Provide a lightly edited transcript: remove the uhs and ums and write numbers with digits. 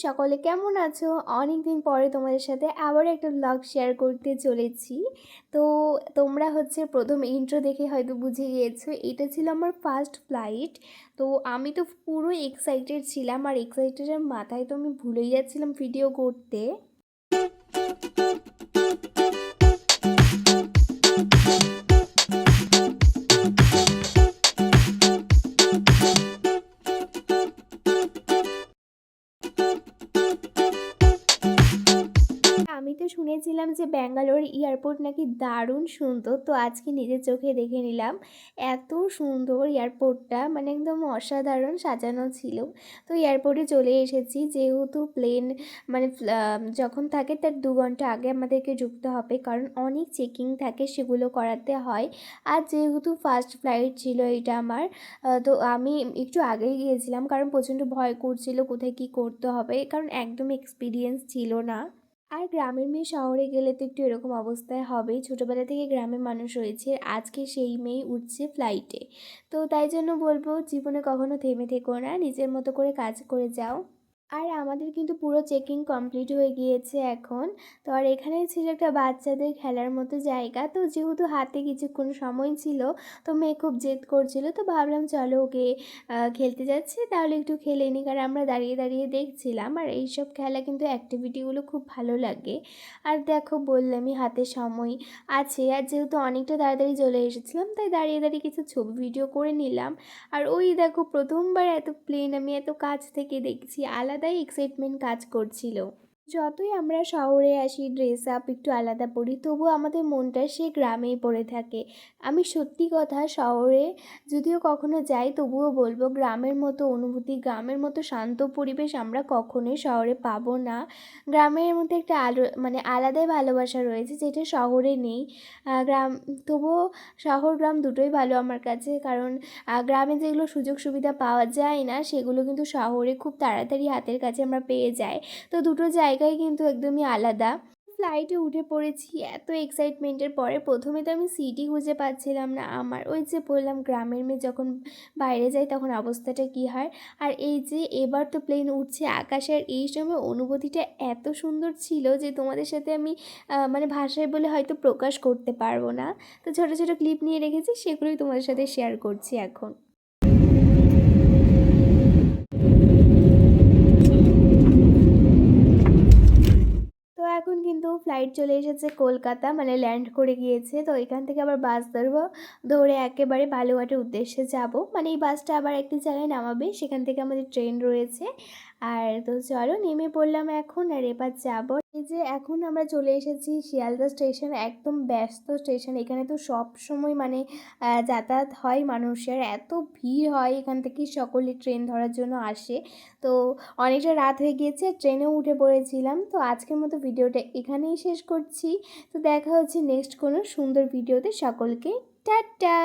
সকলে কেমন আছো? অনেকদিন পরে তোমাদের সাথে আবার একটা ব্লগ শেয়ার করতে চলেছি। তো তোমরা হচ্ছে প্রথম ইন্ট্রো দেখে হয়তো বুঝে গিয়েছো এটা ছিল আমার ফার্স্ট ফ্লাইট। তো আমি তো পুরো এক্সাইটেড ছিলাম, আর এক্সাইটেডের মাথায় তো আমি ভুলেই যাচ্ছিলাম ভিডিও করতে। আমি তো শুনেছিলাম যে ব্যাঙ্গালোর এয়ারপোর্ট নাকি দারুণ সুন্দর, তো আজকে নিজের চোখে দেখে নিলাম। এত সুন্দর এয়ারপোর্টটা, মানে একদম অসাধারণ সাজানো ছিল। তো এয়ারপোর্টে চলে এসেছি, যেহেতু প্লেন মানে যখন থাকে তার 2 ঘন্টা আগে আমাদেরকে ঢুকতে হবে, কারণ অনেক চেকিং থাকে, সেগুলো করাতে হয়। আর যেহেতু ফার্স্ট ফ্লাইট ছিল এটা আমার, তো আমি একটু আগেই গিয়েছিলাম, কারণ প্রচণ্ড ভয় করছিল কোথায় কী করতে হবে, কারণ একদম এক্সপিরিয়েন্স ছিল না। আর গ্রামের মেয়ে শহরে গেলে তো একটু এরকম অবস্থায় হবেই। ছোটোবেলা থেকে গ্রামে মানুষ রয়েছে, আজকে সেই মেয়েই উঠছে ফ্লাইটে। তো তাই জন্য বলবো, জীবনে কখনো থেমে থেকো না, নিজের মতো করে কাজ করে যাও। আর আমাদের কিন্তু পুরো চেকিং কমপ্লিট হয়ে গিয়েছে এখন। তো আর এখানে ছিল একটা বাচ্চাদের খেলার মতো জায়গা, তো যেহেতু হাতে কিছুক্ষণ সময় ছিল, তো মেয়ে খুব জেদ করছিল, তো ভাবলাম চলো ওকে খেলতে যাচ্ছি তাহলে একটু খেলে নিই, কারণ আমরা দাঁড়িয়ে দাঁড়িয়ে দেখছিলাম। আর এইসব খেলা কিন্তু অ্যাক্টিভিটিগুলো খুব ভালো লাগে। আর দেখো বললামই হাতে সময় আছে, আর যেহেতু অনেকটা তাড়াতাড়ি চলে এসেছিলাম, তাই দাঁড়িয়ে দাঁড়িয়ে কিছু ছবি ভিডিও করে নিলাম। আর ওই দেখো প্রথমবার এত প্লেন আমি এত কাছ থেকে দেখছি, আলাদাই এক্সাইটমেন্ট কাজ করছিল। যতই আমরা শহরে আসি, ড্রেস আপ একটু আলাদা পরি, তবুও আমাদের মনটা সে গ্রামেই পড়ে থাকে। আমি সত্যি কথা, শহরে যদিও কখনো যাই তবুও বলবো গ্রামের মতো অনুভূতি, গ্রামের মতো শান্ত পরিবেশ আমরা কখনোই শহরে পাবো না। গ্রামের মধ্যে একটা মানে আলাদাই ভালোবাসা রয়েছে, যেটা শহরে নেই। গ্রাম, তবুও শহর গ্রাম দুটোই ভালো আমার কাছে, কারণ গ্রামে যেগুলো সুযোগ সুবিধা পাওয়া যায় না, সেগুলো কিন্তু শহরে খুব তাড়াতাড়ি হাতের কাছে আমরা পেয়ে যাই। তো দুটো জায়গায় কিন্তু একদমই আলাদা। ফ্লাইটে উঠে পড়েছি এত এক্সাইটমেন্টের পরে, প্রথমে তো আমি সিটই খুঁজে পাচ্ছিলাম না আমার। ওই যে বললাম গ্রামের মেয়ে যখন বাইরে যায় তখন অবস্থাটা কী হয়। আর এই যে এবার তো প্লেন উঠছে আকাশের, এই সময় অনুভূতিটা এত সুন্দর ছিল যে তোমাদের সাথে আমি মানে ভাষায় বলে হয়তো প্রকাশ করতে পারবো না। তো ছোটো ছোটো ক্লিপ নিয়ে রেখেছি, সেগুলোই তোমাদের সাথে শেয়ার করছি এখন। তো এখন কিন্তু ফ্লাইট চলে এসেছে কলকাতা, মানে ল্যান্ড করে গিয়েছে। তো এখান থেকে আবার বাস ধরবো, ধরে একেবারে বালুঘাটের উদ্দেশ্যে যাব। মানে এই বাসটা আবার একটি জায়গায় নামাবে, সেখান থেকে আমাদের ট্রেন রয়েছে। আর তো চলো নেমে পড়লাম এখন, আর এবার যাবো। এই যে এখন আমরা চলে এসেছি শিয়ালদা স্টেশন, একদম ব্যস্ত স্টেশন। এখানে তো সব সময় মানে যাতায়াত হয়, মানুষের এত ভিড় হয়, এখান থেকে সকলে ট্রেন ধরার জন্য আসে। তো অনেকটা রাত হয়ে গিয়েছে, ট্রেনেও উঠে পড়েছিলাম। তো আজকের মতো ভিডিওটা এখানেই শেষ করছি। তো দেখা হচ্ছে নেক্সট কোনো সুন্দর ভিডিওতে, সকলকে টাটা।